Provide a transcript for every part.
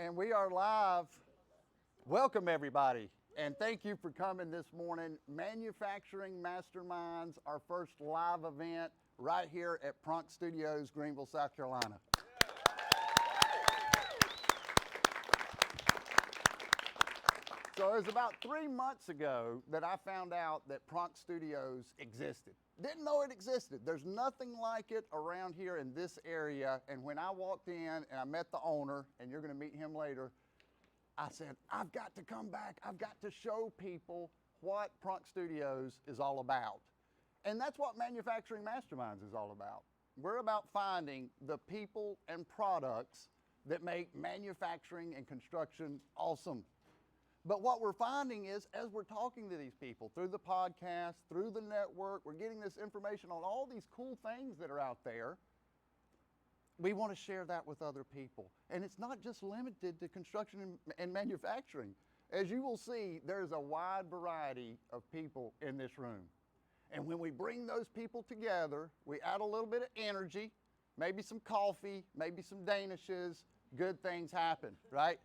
And we are live. Welcome, everybody. And thank you for coming this morning. Manufacturing Masterminds, our first live event right here at Prunk Studios, Greenville, South Carolina. So it was about 3 months ago that I found out that Prunk Studios existed. Didn't know it existed. There's nothing like it around here in this area. And when I walked in and I met the owner, and you're going to meet him later, I said, I've got to come back. I've got to show people what Prunk Studios is all about. And that's what Manufacturing Masterminds is all about. We're about finding the people and products that make manufacturing and construction awesome. But what we're finding is, as we're talking to these people through the podcast, through the network, we're getting this information on all these cool things that are out there. We want to share that with other people. And it's not just limited to construction and manufacturing. As you will see, there's a wide variety of people in this room. And when we bring those people together, we add a little bit of energy, maybe some coffee, maybe some danishes, good things happen, right?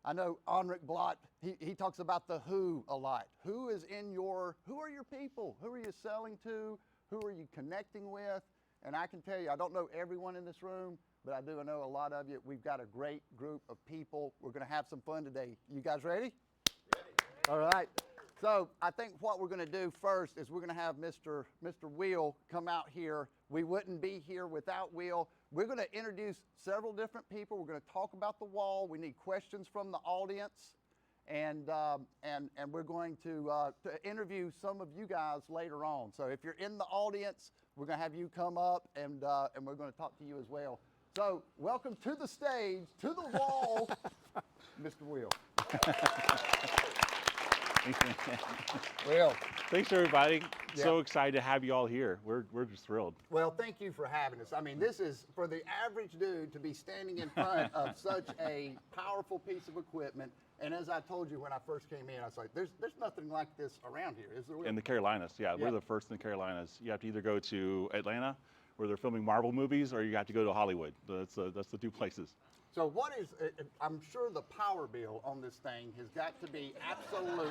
I know Henrik Blot, he talks about the who a lot. Who are your people? Who are you selling to? Who are you connecting with? And I can tell you, I don't know everyone in this room, but I do know a lot of you. We've got a great group of people. We're going to have some fun today. You guys ready? Ready. All right. So I think what we're going to do first is we're going to have Mr. Will come out here. We wouldn't be here without Will. We're going to introduce several different people. We're going to talk about the wall. We need questions from the audience. And we're going to interview some of you guys later on. So if you're in the audience, we're going to have you come up and we're going to talk to you as well. So welcome to the stage, to the wall, Mr. Will. Well, thanks everybody. Yeah. So excited to have you all here. We're just thrilled. Well, thank you for having us. I mean, this is for the average dude to be standing in front of such a powerful piece of equipment. And as I told you when I first came in, I was like, there's nothing like this around here, is there? In the Carolinas, yeah, we're the first in the Carolinas. You have to either go to Atlanta, where they're filming Marvel movies, or you have to go to Hollywood. That's the two places. So what is, I'm sure the power bill on this thing has got to be absolutely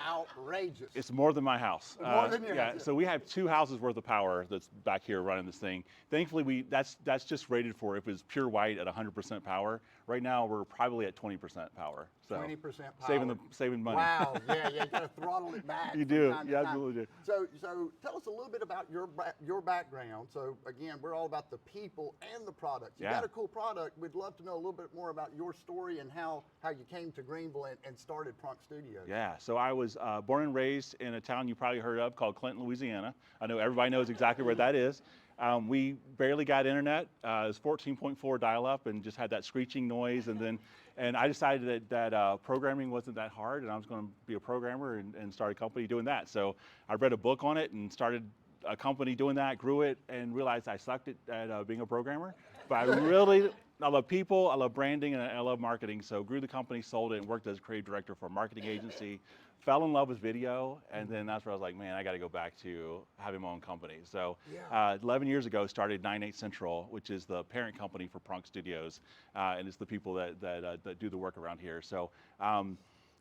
outrageous. It's more than my house. More than your house. So we have 2 houses worth of power that's back here running this thing. Thankfully, that's just rated for if it's pure white at 100% power. Right now, we're probably at 20% power. So 20% power. Saving money. Wow, yeah, you got to throttle it back. You do, you absolutely do. So tell us a little bit about your background. So again, we're all about the people and the products. You got a cool product. We'd love to know a little bit more about your story and how you came to Greenville and started Prunk Studios. Yeah, so I was born and raised in a town you probably heard of called Clinton, Louisiana. I know everybody knows exactly where that is. We barely got internet. It was 14.4 dial-up and just had that screeching noise. And I decided that programming wasn't that hard, and I was going to be a programmer and start a company doing that. So I read a book on it and started a company doing that, grew it, and realized I sucked at being a programmer. But I love people, I love branding, and I love marketing. So grew the company, sold it, and worked as creative director for a marketing agency. Fell in love with video, and then that's where I was like, man, I got to go back to having my own company. So 11 years ago, started 98 Central, which is the parent company for Prunk Studios, and it's the people that do the work around here. So, and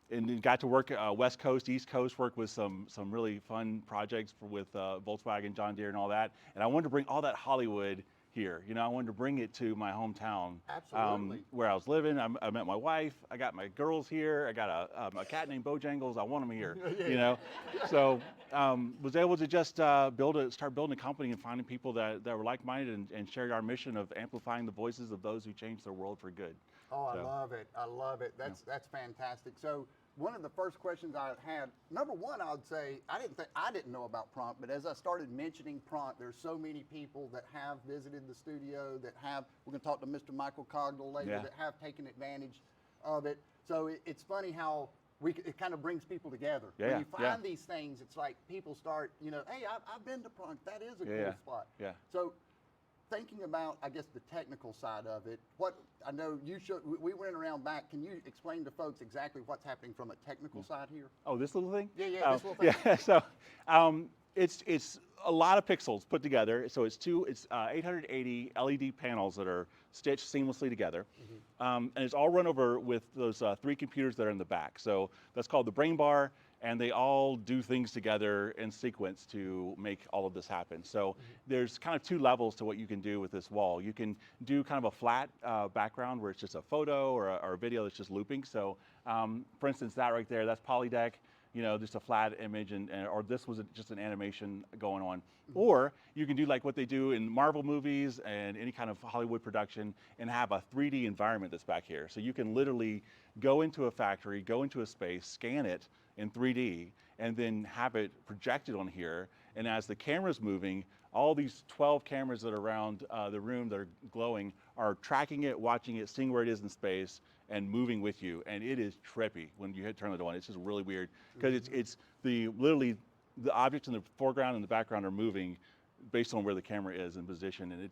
then got to work West Coast, East Coast, work with some really fun projects with Volkswagen, John Deere, and all that. And I wanted to bring all that Hollywood here. You know, I wanted to bring it to my hometown. Absolutely. Where I was living. I met my wife. I got my girls here. I got a cat named Bojangles. I want them here. You know, so was able to just start building a company and finding people that were like-minded and shared our mission of amplifying the voices of those who change their world for good. Oh, I love it. I love it. That's fantastic. So one of the first questions I had, number one, I would say, I didn't know about Prunk, but as I started mentioning Prunk, there's so many people that have visited the studio, we're going to talk to Mr. Michael Cogdell later, that have taken advantage of it. So it's funny how it kind of brings people together. When you find these things, it's like people start, hey, I've been to Prunk. That is a cool spot. Yeah. So thinking about, I guess, the technical side of it, I know we went around back. Can you explain to folks exactly what's happening from a technical side here? Oh, this little thing? Yeah, this little thing. Yeah, so It's a lot of pixels put together. So it's 880 LED panels that are stitched seamlessly together, and it's all run over with those 3 computers that are in the back. So that's called the brain bar, and they all do things together in sequence to make all of this happen. So there's kind of 2 levels to what you can do with this wall. You can do kind of a flat background where it's just a photo or a video that's just looping. So for instance, that right there, that's Polydeck, you know, just a flat image, or this was just an animation going on. Or you can do like what they do in Marvel movies and any kind of Hollywood production and have a 3D environment that's back here. So you can literally go into a factory, go into a space, scan it in 3D, and then have it projected on here. And as the camera's moving, all these 12 cameras that are around the room that are glowing are tracking it, watching it, seeing where it is in space, and moving with you. And it is trippy when you turn it on. It's just really weird because it's literally the objects in the foreground and the background are moving based on where the camera is in position, and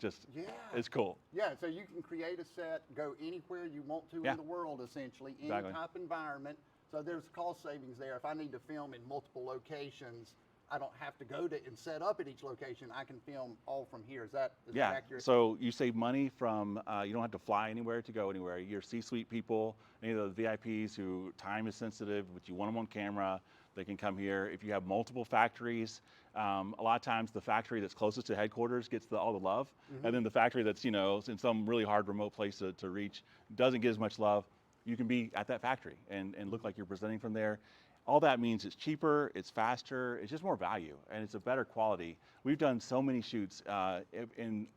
it's cool. Yeah, so you can create a set, go anywhere you want to in the world, essentially, any type environment. So there's cost savings there. If I need to film in multiple locations, I don't have to go to and set up at each location. I can film all from here. Is that accurate? So you save money from, you don't have to fly anywhere to go anywhere. Your C-suite people, any of the VIPs who time is sensitive, but you want them on camera, they can come here. If you have multiple factories, a lot of times the factory that's closest to headquarters gets all the love. And then the factory that's, you know, in some really hard remote place to reach doesn't get as much love. You can be at that factory and look like you're presenting from there. All that means it's cheaper, it's faster, it's just more value, and it's a better quality. We've done so many shoots in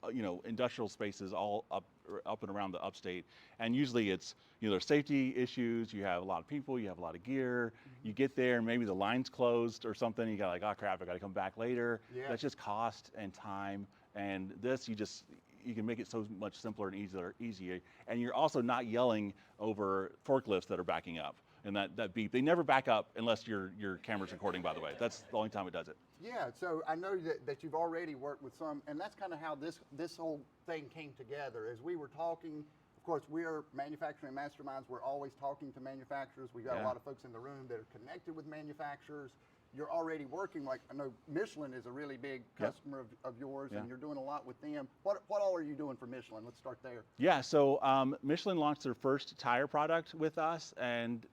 industrial spaces all up and around the upstate, and usually it's, you know, there's safety issues, you have a lot of people, you have a lot of gear, you get there and maybe the line's closed or something, you got like, oh crap, I gotta come back later. That's just cost and time, and this you can make it so much simpler and easier, and you're also not yelling over forklifts that are backing up. And that beep, they never back up unless your camera's recording, by the way. That's the only time it does it. Yeah, so I know that you've already worked with some, and that's kind of how this whole thing came together. As we were talking, of course, we're manufacturing masterminds. We're always talking to manufacturers. We've got a lot of folks in the room that are connected with manufacturers. You're already working, like, I know Michelin is a really big customer of yours, and you're doing a lot with them. What all are you doing for Michelin? Let's start there. Yeah, so Michelin launched their first tire product with us, and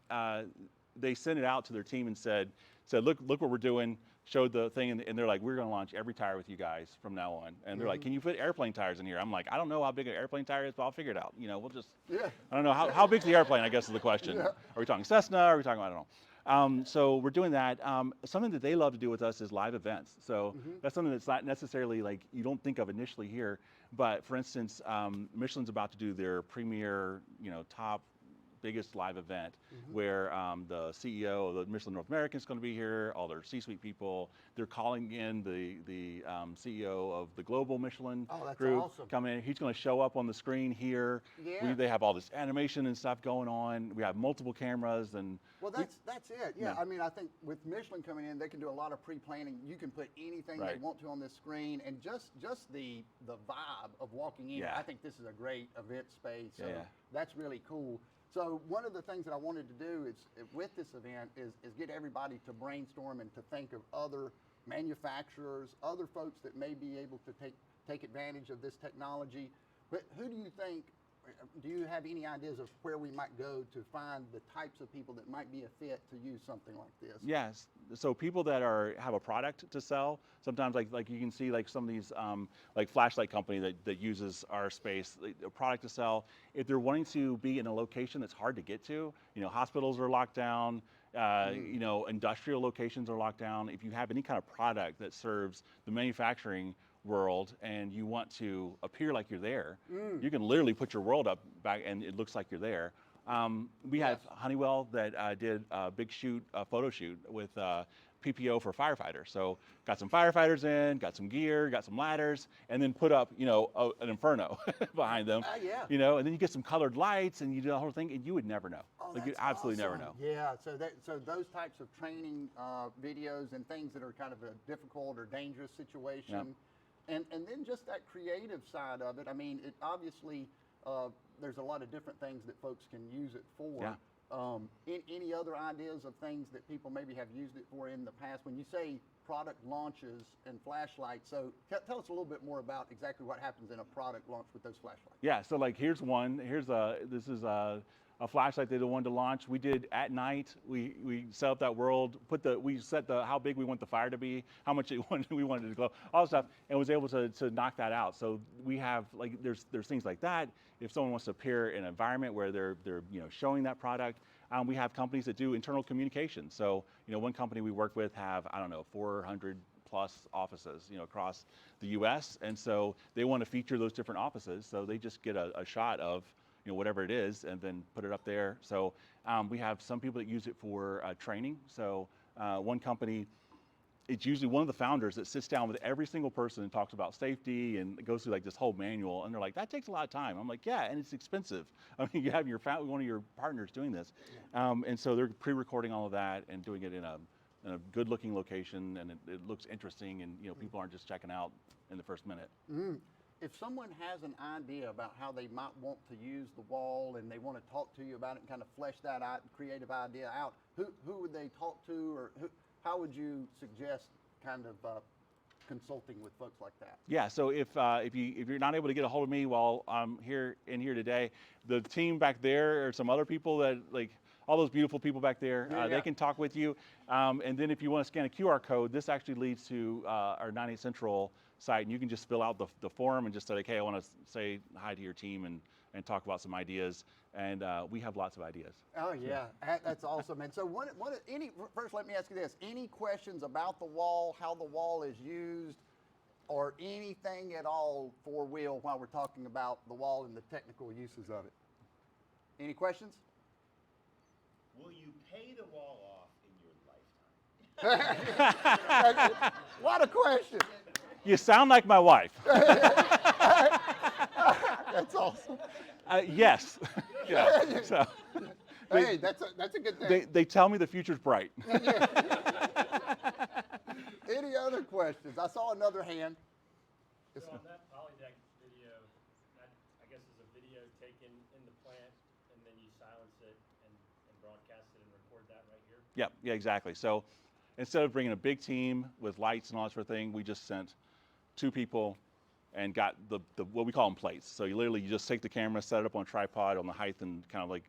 they sent it out to their team and said, look what we're doing, showed the thing, and they're like, we're gonna launch every tire with you guys from now on. And they're like, can you put airplane tires in here? I'm like, I don't know how big an airplane tire is, but I'll figure it out. You know, we'll just, I don't know, how big's the airplane, I guess is the question. Are we talking Cessna, are we talking, I don't know. So we're doing that. Something that they love to do with us is live events. So that's something that's not necessarily like you don't think of initially here, but for instance, Michelin's about to do their premier, you know, top biggest live event where the CEO of the Michelin North American is going to be here, all their C-suite people. They're calling in the CEO of the global Michelin group. Awesome. Come in. He's going to show up on the screen here. They have all this animation and stuff going on. We have multiple cameras and. Well, that's it. Yeah, I mean, I think with Michelin coming in, they can do a lot of pre-planning. You can put anything they want to on this screen, and just the vibe of walking in. I think this is a great event space. So that's really cool. So one of the things that I wanted to do is with this event is get everybody to brainstorm and to think of other manufacturers, other folks that may be able to take advantage of this technology. But who do you think? Do you have any ideas of where we might go to find the types of people that might be a fit to use something like this? Yes, so people that have a product to sell, sometimes like you can see like some of these like flashlight company that uses our space, a product to sell. If they're wanting to be in a location that's hard to get to, you know, hospitals are locked down, you know, industrial locations are locked down. If you have any kind of product that serves the manufacturing world and you want to appear like you're there, you can literally put your world up back and it looks like you're there. We have Honeywell that did a big photo shoot with PPO for firefighters. So got some firefighters in, got some gear, got some ladders, and then put up, you know, an inferno behind them. You know, and then you get some colored lights and you do the whole thing and you would never know. Like you'd absolutely never know. Yeah, so those types of training videos and things that are kind of a difficult or dangerous situation. And then just that creative side of it. I mean, it obviously, there's a lot of different things that folks can use it for. Any other ideas of things that people maybe have used it for in the past? When you say product launches and flashlights. So tell us a little bit more about exactly what happens in a product launch with those flashlights. Yeah, so like here's one. This is a flashlight they wanted to launch. We did at night. We set up that world. We set how big we want the fire to be, how much we wanted it to glow, all the stuff, and was able to knock that out. So we have like there's things like that. If someone wants to appear in an environment where they're showing that product, we have companies that do internal communication. So one company we work with have 400 plus offices across the U.S. and so they want to feature those different offices. So they just get a shot of whatever it is and then put it up there. So we have some people that use it for training. So one company, it's usually one of the founders that sits down with every single person and talks about safety and goes through like this whole manual. And they're like, that takes a lot of time. I'm like, yeah, and it's expensive. I mean, you have one of your partners doing this. And so they're pre-recording all of that and doing it in a good looking location, and it looks interesting, and people aren't just checking out in the first minute. If someone has an idea about how they might want to use the wall and they want to talk to you about it and kind of flesh that out, creative idea out, who would they talk to, or how would you suggest kind of consulting with folks like that? Yeah, so if you're not able to get a hold of me while I'm here today, the team back there or some other people that all those beautiful people back there, they can talk with you. And then if you want to scan a QR code, this actually leads to our 98 Central site, and you can just fill out the form and just say, hey, I want to say hi to your team and talk about some ideas. And we have lots of ideas. Oh yeah, that's awesome. And so first let me ask you this, any questions about the wall, how the wall is used, or anything at all for Will while we're talking about the wall and the technical uses of it? Any questions? Will you pay the wall off in your lifetime? A lot of questions. You sound like my wife. That's awesome. Yes. Yeah. So, Hey, that's a good thing. they tell me the future's bright. Any other questions? I saw another hand. So on that Polydeck video, that I guess is a video taken in the plant, and then you silence it and broadcast it and record that right here? Yep, yeah, exactly. So instead of bringing a big team with lights and all that sort of thing, we just sent 2 people and got the what we call them plates. So you just take the camera, set it up on a tripod on the height and kind of like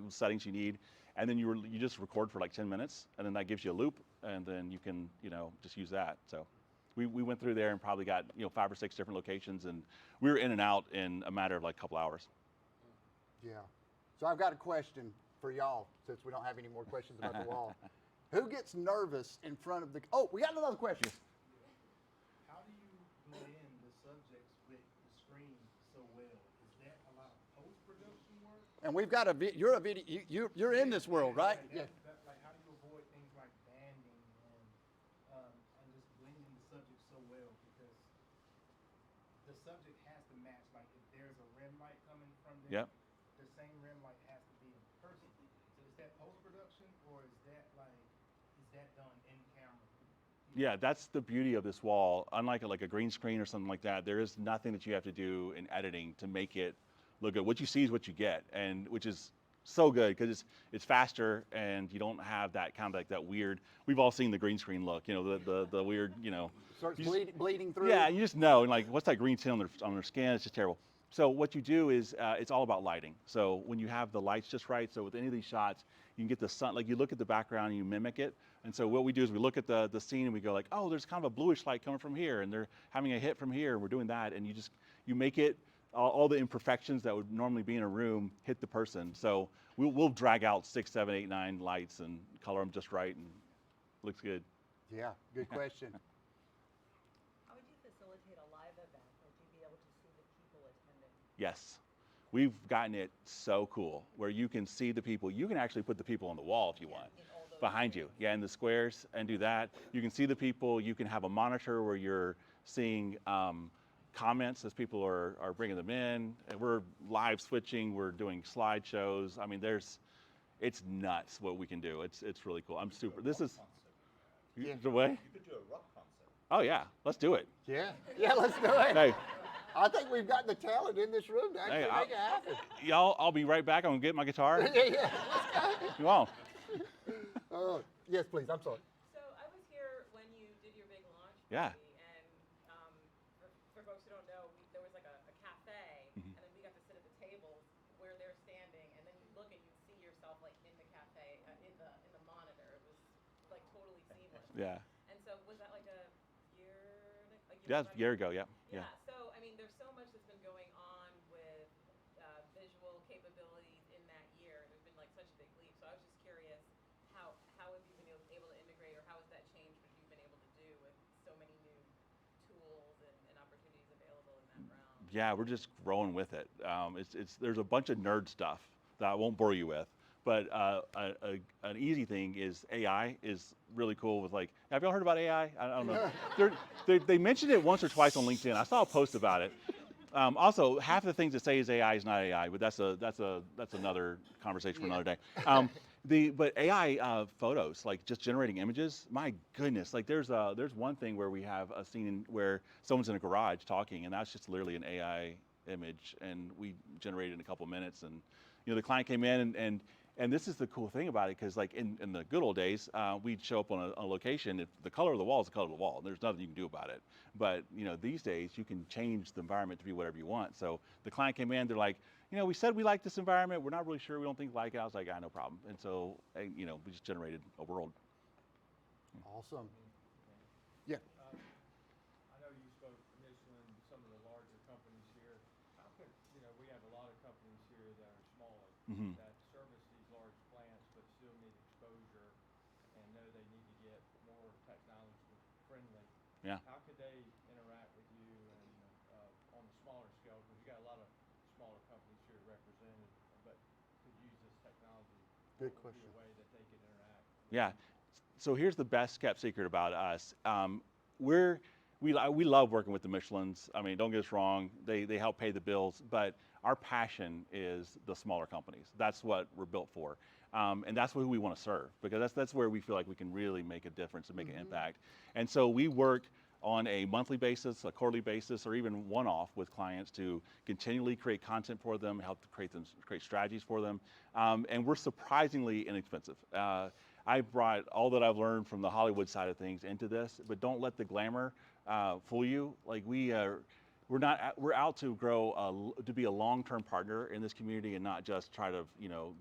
settings you need, and then you just record for like 10 minutes, and then that gives you a loop, and then you can just use that. So we went through there and probably got 5 or 6 different locations, and we were in and out in a matter of like a couple hours. Yeah. So I've got a question for y'all, since we don't have any more questions about the wall. Who gets nervous in front of the? Oh, we got another question. How do you blend the subjects with the screen so well? Is that a lot of post-production work? And we've got you're a video. You're in this world, right? Yeah. Like, how do you avoid things like banding and just blending the subject so well? Because the subject has to match. Like, if there's a rim light coming from them, Yep. the same rim light has to be in person. So is that post-production, or is that done in camera? Yeah, that's the beauty of this wall. Unlike a green screen or something like that, there is nothing that you have to do in editing to make it look good. What you see is what you get, and which is so good because it's faster, and you don't have that kind of like that weird. We've all seen the green screen look, the weird, Starts you just- bleeding through. Yeah, you just know, and like, what's that green tint on their skin? It's just terrible. So what you do is it's all about lighting. So when you have the lights just right, so with any of these shots, you can get the sun, like you look at the background and you mimic it. And so what we do is we look at the scene and we go like, oh, there's kind of a bluish light coming from here, and they're having a hit from here, and we're doing that, and you make it, all the imperfections that would normally be in a room hit the person. So we'll drag out 6, 7, 8, 9 lights and color them just right, and it looks good. Yeah. Good question. How would you facilitate a live event? Would you be able to see the people attending? Yes. We've gotten it so cool where you can see the people. You can actually put the people on the wall if you want, In all those behind you. Yeah, in the squares, and do that. You can see the people. You can have a monitor where you're seeing comments as people are bringing them in. And we're live switching. We're doing slideshows. I mean, it's nuts what we can do. It's really cool. I'm super. This is the way. You could do a rock concert. Oh yeah, let's do it. Yeah. Yeah. Let's do it. Hey, I think we've got the talent in this room to actually Hey, make it happen. y'all, I'll be right back. I'm gonna get my guitar. Yeah. You all. Yes, please. I'm sorry. So I was here when you did Yeah. And for folks who don't know, there was like a cafe, Mhm. and then we got to sit at the tables where they're standing, and then you look and you see yourself like in the cafe, in the monitor. It was like totally seamless. Yeah. And so was that like a year? Yeah, back? a year ago. Yeah. Yeah. So I mean, there's so much that's been going on with visual capabilities in that year. There's been like such a big leap. So I was just curious, how have you been able to integrate, or how has that changed what you've been able to do with so many new tools and opportunities available in that realm? Yeah, we're just growing with it. There's a bunch of nerd stuff that I won't bore you with, but an easy thing is AI is really cool. With like, have y'all heard about AI? I don't know. They mentioned it once or twice on LinkedIn. I saw a post about it. Also, half of the things that say is AI is not AI, but that's another conversation for another day. But AI photos, like just generating images, my goodness, like there's one thing where we have a scene where someone's in a garage talking, and that's just literally an AI image, and we generated it in a couple minutes, and the client came in, and this is the cool thing about it, because like in the good old days, we'd show up on a location. If the color of the wall is the color of the wall, there's nothing you can do about it. But these days you can change the environment to be whatever you want. So the client came in, they're like, we said we like this environment. We're not really sure. We don't think we like it. I was like, no problem. And so we just generated a world. Awesome. Yeah. I know you spoke initially to some of the larger companies here. How could, we have a lot of companies here that are smaller, Mhm. that service these large plants but still need exposure and know they need to get more technology friendly. Yeah. How could they interact with you and on the smaller scale? Because you got a lot of smaller companies here represented, but could use this technology. Good What would be question. a way that they could interact with Yeah. you? So here's the best kept secret about us. We love working with the Michelins. I mean, don't get us wrong; they help pay the bills. But our passion is the smaller companies. That's what we're built for, and that's who we want to serve, because that's where we feel like we can really make a difference and make an impact. And so we work on a monthly basis, a quarterly basis, or even one-off with clients to continually create content for them, help to create strategies for them, and we're surprisingly inexpensive. I brought all that I've learned from the Hollywood side of things into this, but don't let the glamour fool you. Like we're out to grow to be a long-term partner in this community and not just try to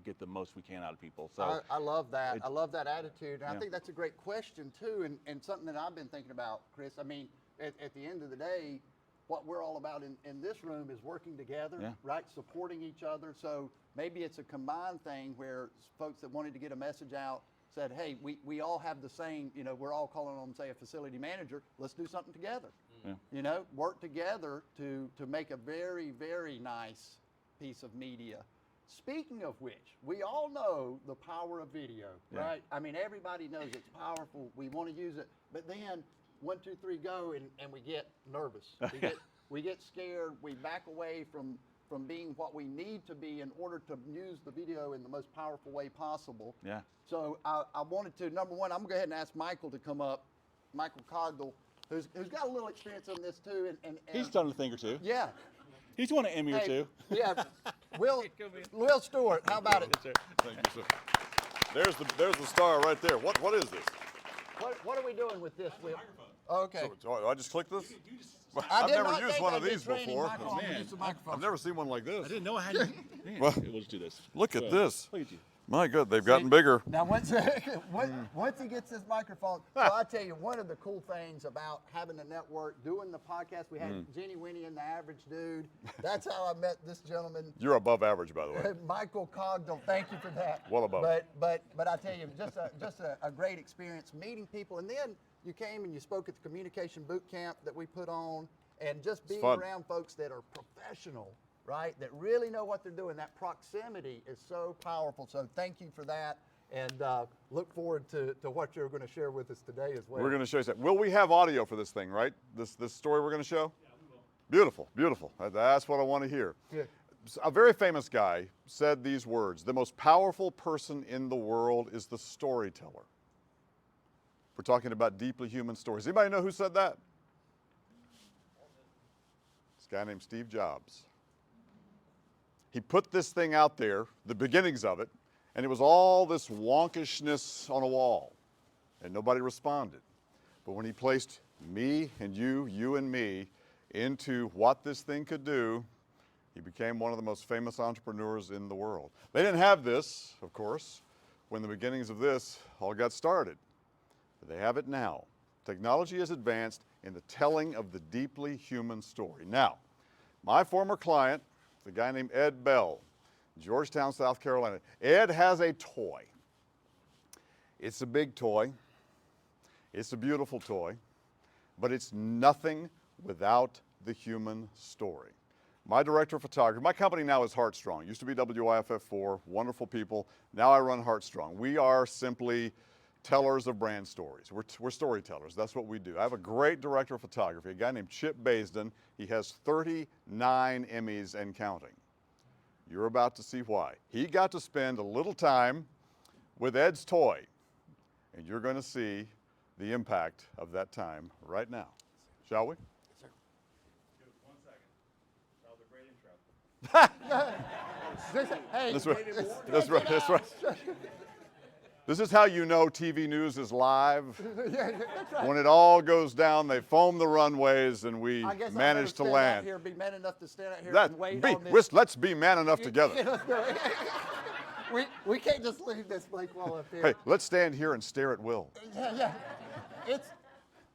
get the most we can out of people. So I love that. I it's- love that attitude. And I Yeah. think that's a great question too, and something that I've been thinking about, Chris. I mean, at the end of the day, what we're all about in this room is working together, Yeah. right? Supporting each other. So maybe it's a combined thing where folks that wanted to get a message out said, hey, we all have the same, we're all calling on, say, a facility manager. Let's do something together. Yeah. Work together to make a very, very nice piece of media. Speaking of which, we all know the power of video, Yeah. right? I mean, everybody knows it's powerful. We want to use it, but then 1, 2, 3, go, and we get nervous. We get scared. We back away from being what we need to be in order to use the video in the most powerful way possible. Yeah. So I wanted to, number one, I'm gonna go ahead and ask Michael to come up, Michael Cogdell, who's got a little experience on this too. And He's done a thing or two. Yeah. He's won an Emmy or Hey, two. Yeah. Will Stewart, how about it? Thank you, sir. There's the star right there. What is this? What are we doing with this, Will? Okay. So, I just click this? I I've did never not used think one I'd of be these training before. Michael on the use of microphones. I've never seen one like this. I didn't know I had. Well, We'll just do this. Look at this. Look at you. My God, they've gotten bigger. Now, once he gets this microphone, so I tell you, one of the cool things about having a network, doing the podcast, we had Jenny Winnie and the Average Dude. That's how I met this gentleman, You're above average, by the way. Michael Cogdell. Thank you for that. Well above. But I tell you, just a great experience meeting people, and then you came and you spoke at the communication boot camp that we put on, and just being fun. around folks that are professional, right, that really know what they're doing. That proximity is so powerful. So thank you for that, and look forward to what you're going to share with us today as well. We're going to show you something. Will we have audio for this thing, right? This story we're going to show? Yeah, we will. Beautiful, beautiful. That's what I want to hear. Yeah. A very famous guy said these words: the most powerful person in the world is the storyteller. We're talking about deeply human stories. Anybody know who said that? This guy named Steve Jobs. He put this thing out there, the beginnings of it, and it was all this wonkishness on a wall, and nobody responded. But when he placed me and you and me, into what this thing could do, he became one of the most famous entrepreneurs in the world. They didn't have this, of course, when the beginnings of this all got started. But they have it now. Technology has advanced in the telling of the deeply human story. Now, my former client, the guy named Ed Bell, Georgetown, South Carolina. Ed has a toy. It's a big toy. It's a beautiful toy, but it's nothing without the human story. My director of photography, my company now is Heartstrong. It used to be WIFF4, wonderful people. Now I run Heartstrong. We are simply tellers of brand stories. We're storytellers. That's what we do. I have a great director of photography, a guy named Chip Basden. He has 39 Emmys and counting. You're about to see why. He got to spend a little time with Ed's toy, and you're going to see the impact of that time right now. Shall we? Just 1 second. That was a great intro. Hey, That's right. That's right. That's right. This is how you know TV news is live. yeah, that's right. When it all goes down, they foam the runways, and we I guess manage to land. Here, be man enough to stand out here and wait on this. Let's be man enough together. we can't just leave this blank wall up here. Hey, let's stand here and stare at Will. Yeah.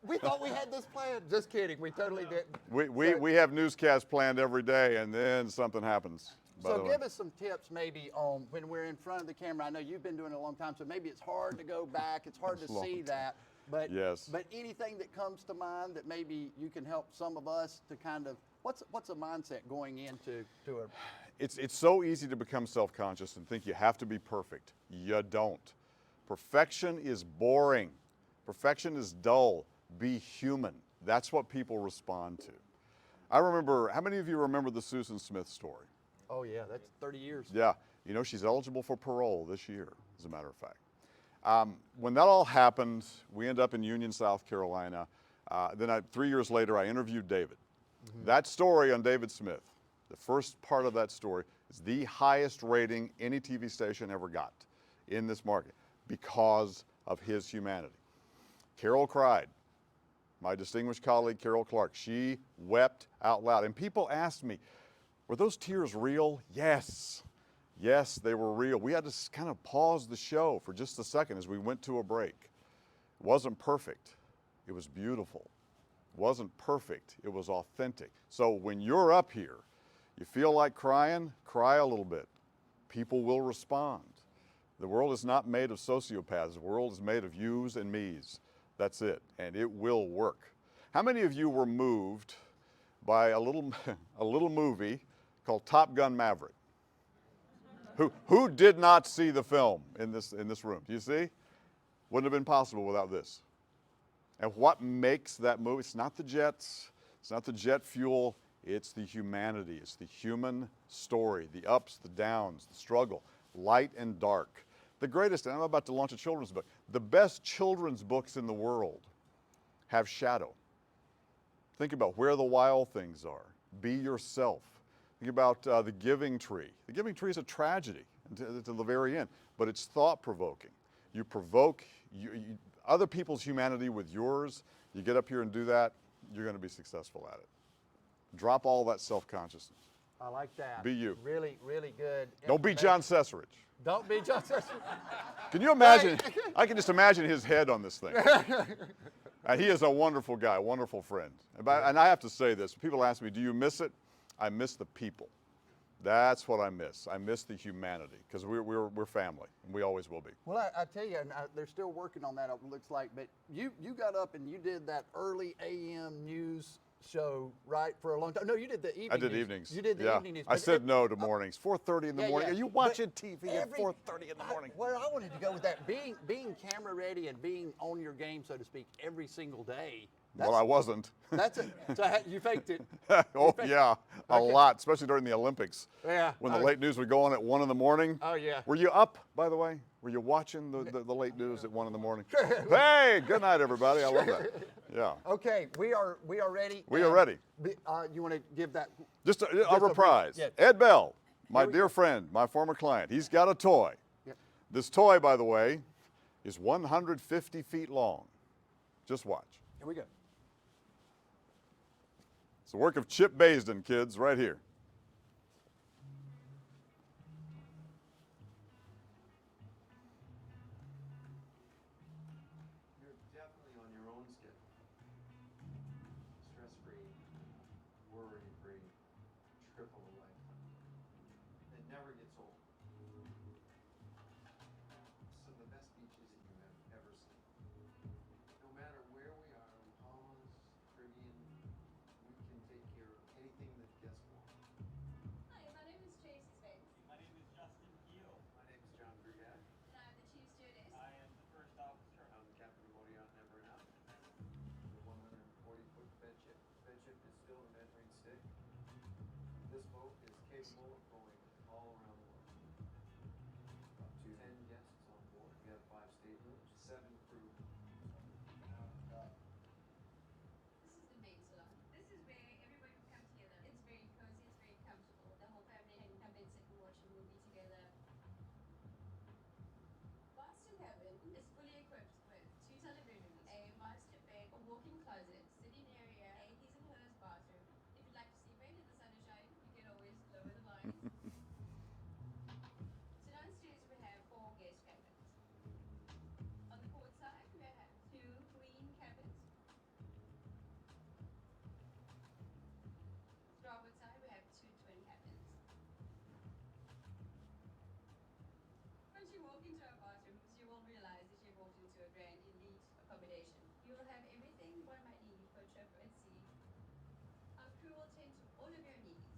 We thought we had this planned. Just kidding. We totally didn't. We have newscasts planned every day, and then something happens. by the So way. give us some tips maybe on when we're in front of the camera. I know you've been doing it a long time, so maybe it's hard to go back. It's hard to It's a long see time. that. But, Yes. but anything that comes to mind that maybe you can help some of us to kind of, what's a mindset going into a It's so easy to become self-conscious and think you have to be perfect. You don't. Perfection is boring. Perfection is dull. Be human. That's what people respond to. I remember, how many of you remember the Susan Smith story? Oh yeah, that's 30 years. Yeah, you know, she's eligible for parole this year, as a matter of fact. When that all happened, we ended up in Union, South Carolina. Then 3 years later, I interviewed David. That story on David Smith, the first part of that story, is the highest rating any TV station ever got in this market because of his humanity. Carol cried. My distinguished colleague, Carol Clark, she wept out loud. And people asked me, were those tears real? Yes. Yes, they were real. We had to kind of pause the show for just a second as we went to a break. It wasn't perfect. It was beautiful. It wasn't perfect. It was authentic. So when you're up here, you feel like crying, cry a little bit. People will respond. The world is not made of sociopaths. The world is made of yous and me's. That's it, and it will work. How many of you were moved by a little movie called Top Gun Maverick? Who did not see the film in this room? Do you see? Wouldn't have been possible without this. And what makes that movie? It's not the jets, it's not the jet fuel, it's the humanity, it's the human story, the ups, the downs, the struggle, light and dark. The greatest, and I'm about to launch a children's book, the best children's books in the world have shadow. Think about where the wild things are. Be yourself. Think about The Giving Tree. The Giving Tree is a tragedy to the very end, but it's thought-provoking. You provoke other people's humanity with yours. You get up here and do that, you're going to be successful at it. Drop all that self-consciousness. I like that. Be you. Really, really good. Don't be John Sesserich. Don't be John Sesserich. Can you imagine? I can just imagine his head on this thing. And he is a wonderful guy, a wonderful friend. And I have to say this. People ask me, do you miss it? I miss the people. That's what I miss. I miss the humanity because we're family, and we always will be. Well, I tell you, and they're still working on that, it looks like, but you got up and you did that early AM news show, right, for a long time. No, you did the evening I did news. evenings. You did the yeah. evening news. I But said no to mornings. 4:30 in the yeah, morning. yeah. Are you But watching TV at every- 4:30 in the morning? Where I wanted to go with that, being camera ready and being on your game, so to speak, every single day. Well, I wasn't. That's it. So you faked it. Oh, yeah, a Okay. lot, especially during the Olympics. Yeah. When the late news would go on at 1 in the morning. Oh, yeah. Were you up, by the way? Were you watching the late news at 1 in the morning? Hey, good night, everybody. I love that. Yeah. Okay, we are ready. We are ready. You want to give that? Just a brief- reprise. yeah. Ed Bell, my Here we dear friend, my former client, he's got a toy. Yep. This toy, by the way, is 150 feet long. Just watch. Here we go. It's the work of Chip Baisden, kids, right here. You're definitely on your own schedule. Stress-free, worry-free, trip of a lifetime. It never gets old. Some of the best beaches you have ever seen. No matter where we are, Bahamas, Caribbean, we can take care of anything that guests want. Hi, my name is Tracy Spence. My name is Justin Keel. My name is John Brugad. And I'm the chief stewardess. I am the first officer. I'm the captain of Odeon Never Enough. The 140-foot bedship. Bedship is still the measuring stick. This boat is capable of going all around the world. Up to 10 guests on board. We have 5 staterooms, 7 crew. This is the main salon. This is where everybody will come together. It's very cozy, it's very comfortable. The whole family can come and sit and watch a movie together. Boston Cabin is fully equipped with 2 televisions, a master bed, a walk-in closet, sitting area, a his and hers bathroom. If you'd like to see paint in the sun and shine, you can always lower the blinds. So downstairs we have 4 guest cabins. On the port side we have 2 queen cabins. Starboard side we have 2 twin cabins. Once you walk into our bathrooms, you will realize that you've walked into a grand elite accommodation. You will have everything one might need for a trip at sea. Our crew will tend to all of your needs.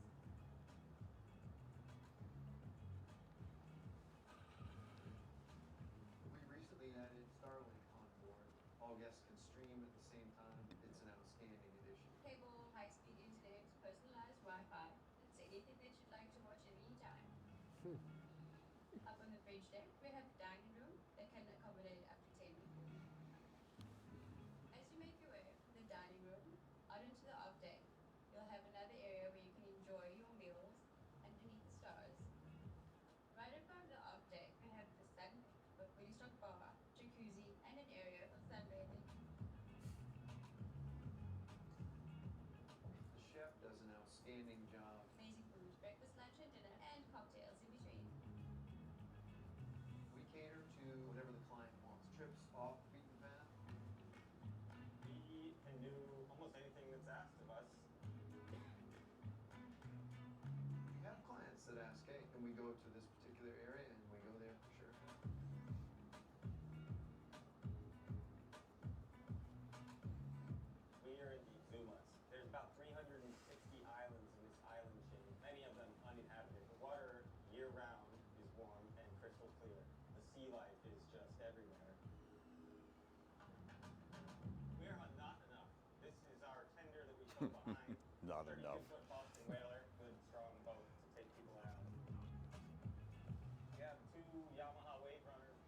We recently added Starlink on board. All guests can stream at the same time. It's an outstanding addition. Cable, high-speed internet, personalized Wi-Fi. It's anything that you'd like to watch at any time. Up on the bridge deck, we have a dining room that can accommodate up to 10 people. As you make your way from the dining room out into the off deck, you'll have another area where you can enjoy your meals underneath the stars. Right above the off deck, we have the sun, a fully stocked bar, jacuzzi, and an area for sunbathing. The chef does an outstanding job. Amazing food, breakfast, lunch, and dinner, and cocktails in between. We cater to whatever the client wants. Trips off the beaten path. We can do almost anything that's asked of us. We have clients that ask, hey, can we go to this particular area? And we go there for sure. We are in the Zumas. There's about 360 islands in this island chain, many of them uninhabited. The water year-round is warm and crystal clear. The sea life is just everywhere. We are on Not Enough. This is our tender that we tow behind. Not enough. 32-foot Boston whaler, good strong boat to take people around. We have 2 Yamaha Wave Runners.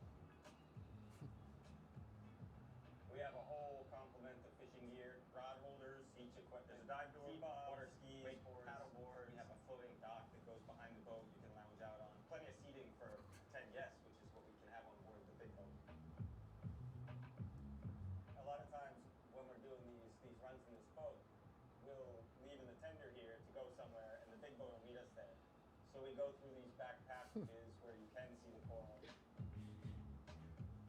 We have a whole complement of fishing gear, rod holders, beach equipment. There's a dive door, water skis, wakeboards, paddleboard. We have a floating dock that goes behind the boat you can lounge out on. Plenty of seating for 10 guests, which is what we can have on board the big boat. A lot of times when we're doing these runs in this boat, we'll leave in the tender here to go somewhere, and the big boat will meet us there. So we go through these back passages where you can see the coral.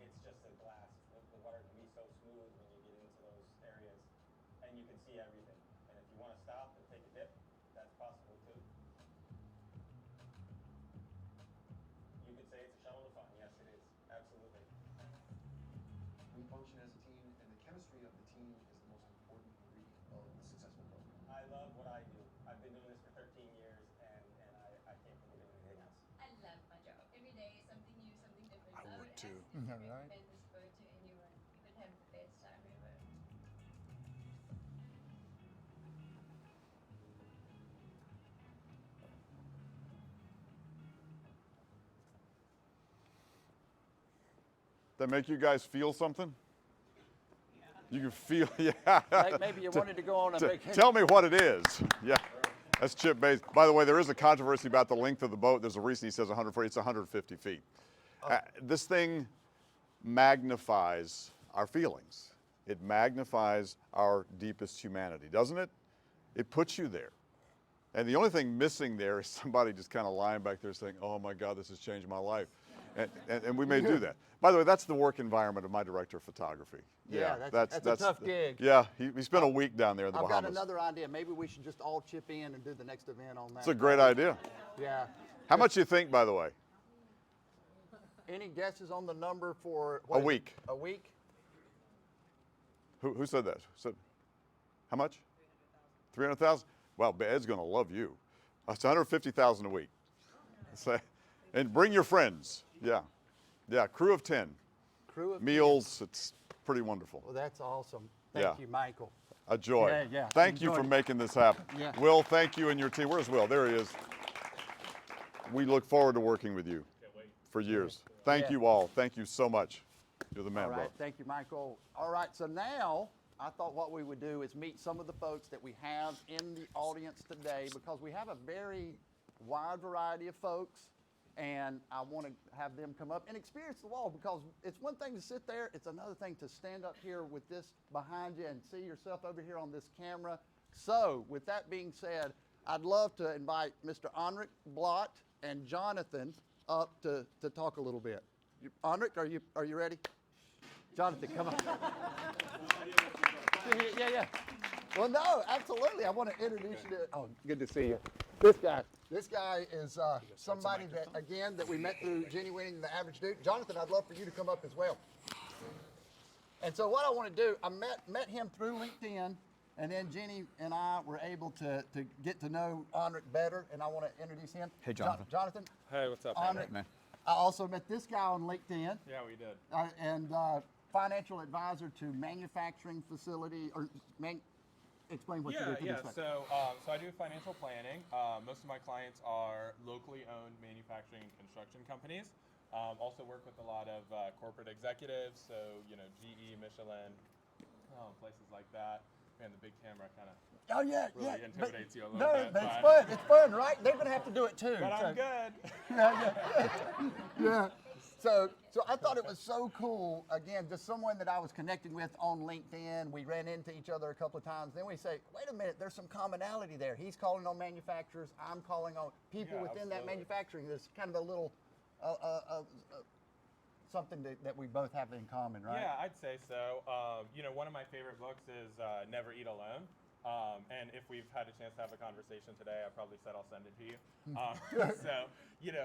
It's just a blast. The water can be so smooth when you get into those areas, and you can see everything. And if you want to stop and take a dip, that's possible too. You could say it's a shovel of fun. Yes, it is. Absolutely. We function as a team, and the chemistry of the team is the most important ingredient of a successful program. I love what I do. I've been doing this for 13 years, and I can't think of anything else. I love my job. Every day is something new, something different. I would too. absolutely recommend this boat to anyone. You could have the best time ever. That make you guys feel something? You can feel, yeah. Maybe you wanted to go on a vacation. Tell me what it is. Yeah, that's Chip Baisden. By the way, there is a controversy about the length of the boat. There's a reason he says 140. It's 150 feet. This thing magnifies our feelings. It magnifies our deepest humanity, doesn't it? It puts you there. And the only thing missing there is somebody just kind of lying back there saying, oh my God, this has changed my life. And we may do that. By the way, that's the work environment of my director of photography. Yeah, that's a tough gig. Yeah, he spent a week down there in the I've Bahamas. got another idea. Maybe we should just all chip in and do the next event on that. It's a great idea. Yeah. How much you think, by the way? Any guesses on the number for A week. A week? Who said that? How much? 300,000. Well, Ed's going to love you. That's 150,000 a week. And bring your friends. Yeah, yeah. Crew of 10. Crew of meals. 10. It's pretty wonderful. Well, that's awesome. Thank you, Michael. A joy. Yeah, yeah. Thank you Enjoyed for it. making this happen. Yeah. Will, thank you and your team. Where's Will? There he is. We look forward to working with you for years. Thank Yeah. you all. Thank you so much. You're the man, All right, bro. thank you, Michael. All right, so now I thought what we would do is meet some of the folks that we have in the audience today, because we have a very wide variety of folks, and I want to have them come up and experience the wall, because it's one thing to sit there, it's another thing to stand up here with this behind you and see yourself over here on this camera. So with that being said, I'd love to invite Mr. Anrik Blot and Jonathan up to talk a little bit. Anrik, are you ready? Jonathan, come on. Yeah. Well, no, absolutely. I want to introduce you to. Oh, good to see you. This guy is somebody that, again, that we met through Jenny Winning the Average Dude. Jonathan, I'd love for you to come up as well. And so what I want to do, I met him through LinkedIn, and then Jenny and I were able to get to know Anrik better, and I want to introduce him. Hey, Jonathan. Jonathan. Hey, what's up, Anrik. man? I also met this guy on LinkedIn. Yeah, we did. And financial advisor to manufacturing facility, or explain what you do. So I do financial planning. Most of my clients are locally owned manufacturing and construction companies. Also work with a lot of corporate executives, so GE, Michelin, places like that. Man, the big camera kind of really intimidates you a little bit. But it's fun. It's fun, right? They're gonna have to do it too. But I'm good. Yeah. So I thought it was so cool. Again, just someone that I was connecting with on LinkedIn. We ran into each other a couple of times. Then we say, wait a minute, there's some commonality there. He's calling on manufacturers. I'm calling on people within that manufacturing. There's kind of a little something that we both have in common, right? Yeah, I'd say so. One of my favorite books is Never Eat Alone. And if we've had a chance to have a conversation today, I probably said I'll send it to you. So,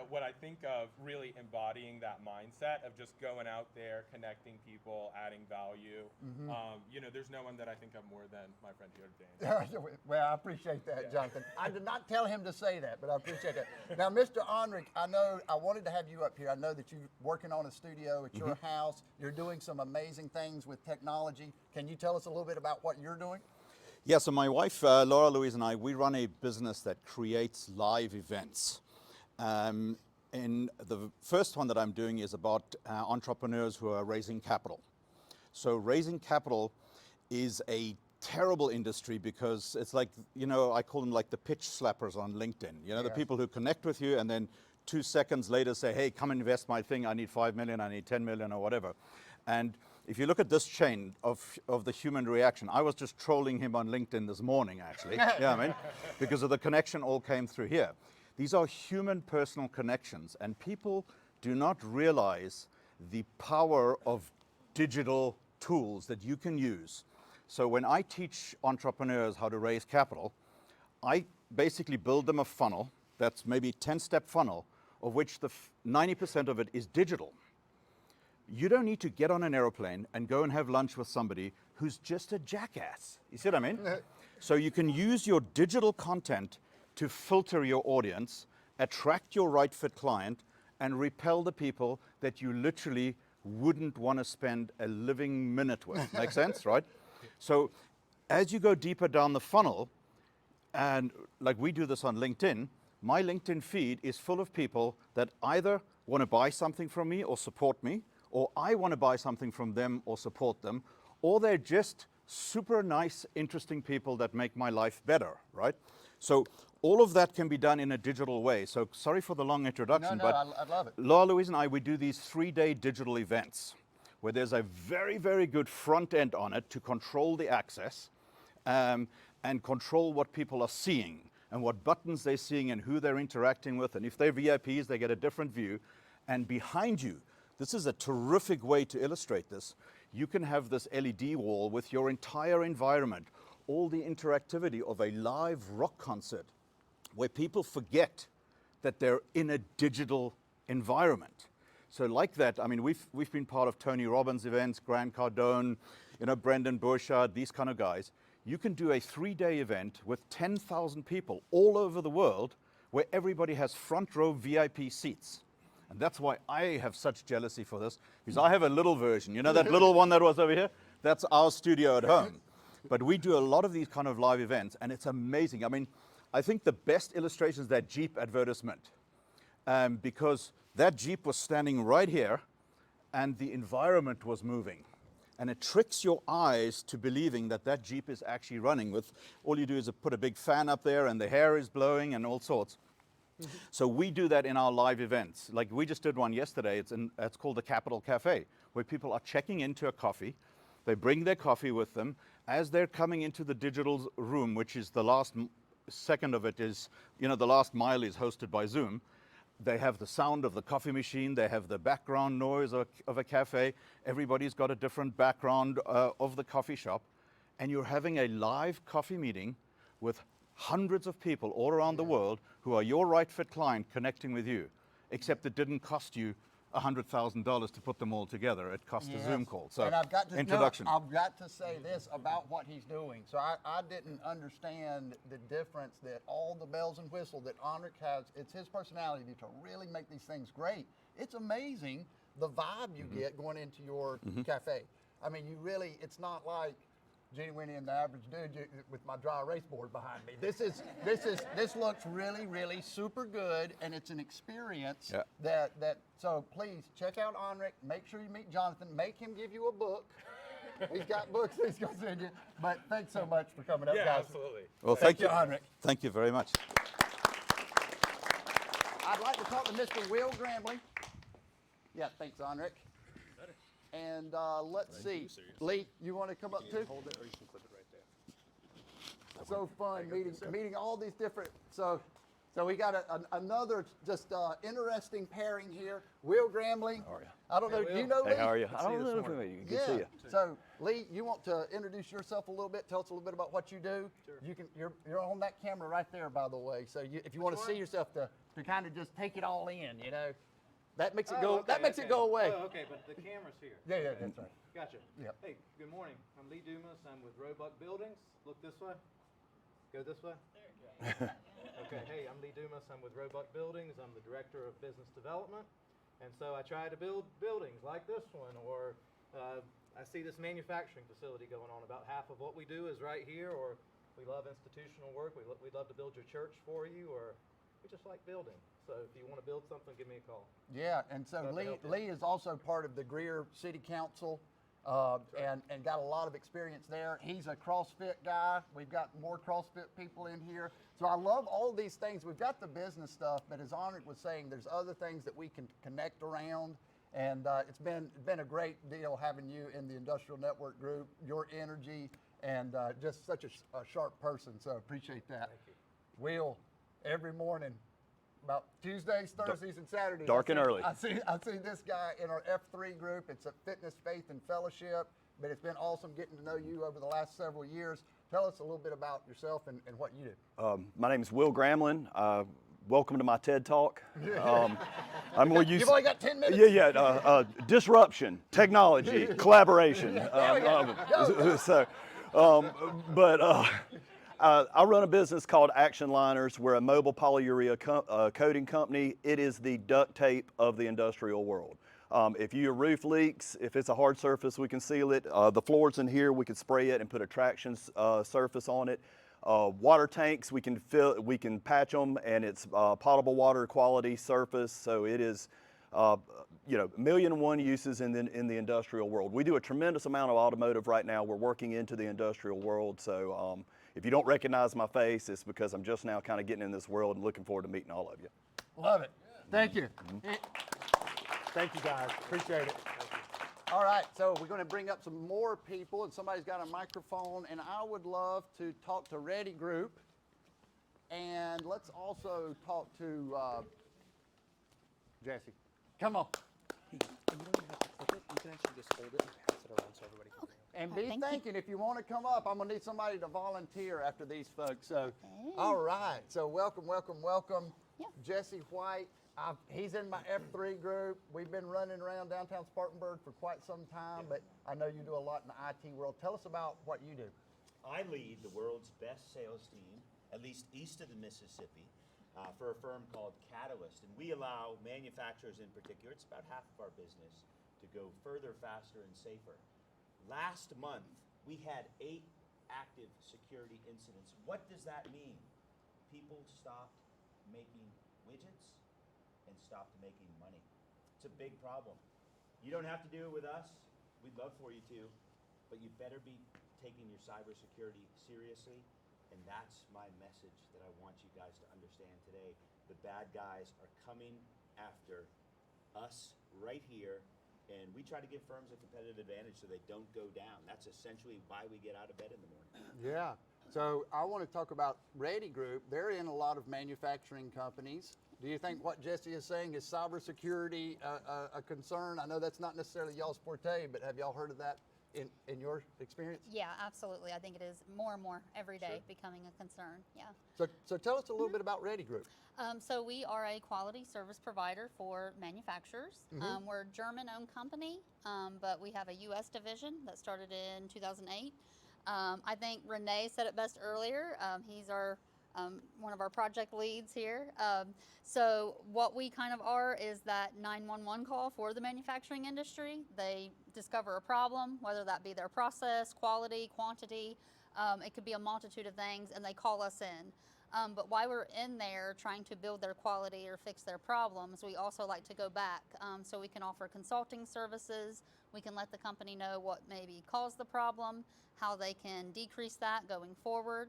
what I think of really embodying that mindset of just going out there, connecting people, adding value. There's no one that I think of more than my friend here, Dan. Well, I appreciate that, Jonathan. I did not tell him to say that, but I appreciate that. Now, Mr. Anrik, I wanted to have you up here. I know that you're working on a studio at your house. You're doing some amazing things with technology. Can you tell us a little bit about what you're doing? Yeah, so my wife, Laura Louise, and I, we run a business that creates live events. And the first one that I'm doing is about entrepreneurs who are raising capital. So raising capital is a terrible industry because it's like, I call them like the pitch slappers on LinkedIn. The people who connect with you and then 2 seconds later say, hey, come invest my thing. I need 5 million, I need 10 million or whatever. And if you look at this chain of the human reaction, I was just trolling him on LinkedIn this morning, actually. Because of the connection all came through here. These are human personal connections, and people do not realize the power of digital tools that you can use. So when I teach entrepreneurs how to raise capital, I basically build them a funnel that's maybe a 10-step funnel, of which 90% of it is digital. You don't need to get on an aeroplane and go and have lunch with somebody who's just a jackass. You see what I mean? So you can use your digital content to filter your audience, attract your right fit client, and repel the people that you literally wouldn't want to spend a living minute with. Make sense, right? So as you go deeper down the funnel, and like we do this on LinkedIn, my LinkedIn feed is full of people that either want to buy something from me or support me, or I want to buy something from them or support them, or they're just super nice, interesting people that make my life better, right? So all of that can be done in a digital way. So sorry for the long introduction, No, but I love it. Laura Louise and I, we do these 3-day digital events where there's a very, very good front end on it to control the access. and control what people are seeing and what buttons they're seeing and who they're interacting with. And if they're VIPs, they get a different view. And behind you, this is a terrific way to illustrate this. You can have this LED wall with your entire environment, all the interactivity of a live rock concert where people forget that they're in a digital environment. So like that, I mean, we've been part of Tony Robbins events, Grant Cardone, Brendan Burchard, these kind of guys. You can do a 3-day event with 10,000 people all over the world where everybody has front row VIP seats. And that's why I have such jealousy for this, because I have a little version. You know that little one that was over here? That's our studio at home. But we do a lot of these kind of live events, and it's amazing. I mean, I think the best illustration is that Jeep advertisement, because that Jeep was standing right here, and the environment was moving. And it tricks your eyes to believing that that Jeep is actually running with, all you do is put a big fan up there, and the hair is blowing and all sorts. So we do that in our live events. Like we just did one yesterday. It's called the Capital Cafe, where people are checking into a coffee. They bring their coffee with them. As they're coming into the digital room, which is the last second of it is, the last mile is hosted by Zoom. They have the sound of the coffee machine. They have the background noise of a cafe. Everybody's got a different background of the coffee shop. And you're having a live coffee meeting with hundreds of people all around the world who are your right fit client connecting with you, except it didn't cost you $100,000 to put them all together. It cost a Zoom call. So and I've got to, introduction. No, I've got to say this about what he's doing. So I didn't understand the difference that all the bells and whistles that Henrik has, it's his personality to really make these things great. It's amazing the vibe you get going into your cafe. I mean, it's not like Gene Winnie and the Average Dude with my dry erase board behind me. This looks really, really super good, and it's an experience so please check out Henrik. Make sure you meet Jonathan. Make him give you a book. He's got books he's gonna send you. But thanks so much for coming up, guys. Absolutely. Well, thank you, Henrik. Thank you very much. I'd like to talk to Mr. Will Grambling. Yeah, thanks, Henrik. And let's see, Lee, you want to come up too? Hold it, or you can put it right there. So fun meeting all these different. So we got another just interesting pairing here. Will Grambling. How are you? I don't know. Do you know Lee? Hey, how are you? I don't know if you. Good to see you. So Lee, you want to introduce yourself a little bit? Tell us a little bit about what you do. Sure. You're on that camera right there, by the way. So if you want to see yourself to kind of just take it all in, That makes it go. That makes it go away. Oh, okay, but the camera's here. Yeah, that's right. Gotcha. Yep. Hey, good morning. I'm Lee Dumas. I'm with Roebuck Buildings. Look this way. Go this way. Okay. Hey, I'm Lee Dumas. I'm with Roebuck Buildings. I'm the director of business development, and so I try to build buildings like this one, or I see this manufacturing facility going on. About half of what we do is right here, or we love institutional work. We'd love to build your church for you, or we just like building. So if you want to build something, give me a call. Yeah, and so Lee is also part of the Greer City Council and got a lot of experience there. He's a CrossFit guy. We've got more CrossFit people in here. So I love all these things. We've got the business stuff, but as Henrik was saying, there's other things that we can connect around. And it's been a great deal having you in the Industrial Network Group, your energy, and just such a sharp person. So appreciate that. Thank you. Will, every morning, about Tuesdays, Thursdays, and Saturdays. Dark and early. I see this guy in our F3 group. It's a Fitness, Faith, and Fellowship, but it's been awesome getting to know you over the last several years. Tell us a little bit about yourself and what you do. My name is Will Grambling. Welcome to my TED Talk. I'm more used. You've only got 10 minutes. Yeah. Disruption, technology, collaboration. I run a business called Action Liners. We're a mobile polyurea coating company. It is the duct tape of the industrial world. If your roof leaks, if it's a hard surface, we can seal it. The floors in here, we can spray it and put a traction surface on it. Water tanks, we can patch them, and it's potable water quality surface. So it is, 1,000,001 uses in the industrial world. We do a tremendous amount of automotive right now. We're working into the industrial world. So if you don't recognize my face, it's because I'm just now kind of getting in this world and looking forward to meeting all of you. Love it. Thank you. Thank you, guys. Appreciate it. All right, so we're going to bring up some more people, and somebody's got a microphone, and I would love to talk to Ready Group, and let's also talk to Jesse. Come on. You don't have to clip it. You can actually just hold it and pass it around so everybody can bring it. And Oh, be thank you. thinking, if you want to come up, I'm going to need somebody to volunteer after these folks. So, all right, so welcome. Yeah. Jesse White. He's in my F3 group. We've been running around downtown Spartanburg for quite some time, but I know you do a lot in the IT world. Tell us about what you do. I lead the world's best sales team, at least east of the Mississippi, for a firm called Catalyst. And we allow manufacturers in particular, it's about half of our business, to go further, faster, and safer. Last month, we had 8 active security incidents. What does that mean? People stopped making widgets and stopped making money. It's a big problem. You don't have to do it with us. We'd love for you to, but you better be taking your cybersecurity seriously, and that's my message that I want you guys to understand today. The bad guys are coming after us right here, and we try to give firms a competitive advantage so they don't go down. That's essentially why we get out of bed in the morning. Yeah. So I want to talk about Ready Group. They're in a lot of manufacturing companies. Do you think what Jesse is saying is cybersecurity a concern? I know that's not necessarily y'all's forte, but have y'all heard of that in your experience? Yeah, absolutely. I think it is more and more every day becoming a concern. Yeah. So tell us a little bit about Ready Group. So we are a quality service provider for manufacturers. We're a German-owned company, but we have a U.S. division that started in 2008. I think Renee said it best earlier. He's our one of our project leads here. So what we kind of are is that 911 call for the manufacturing industry. They discover a problem, whether that be their process, quality, quantity. It could be a multitude of things, and they call us in. But while we're in there trying to build their quality or fix their problems, we also like to go back. So we can offer consulting services. We can let the company know what maybe caused the problem, how they can decrease that going forward.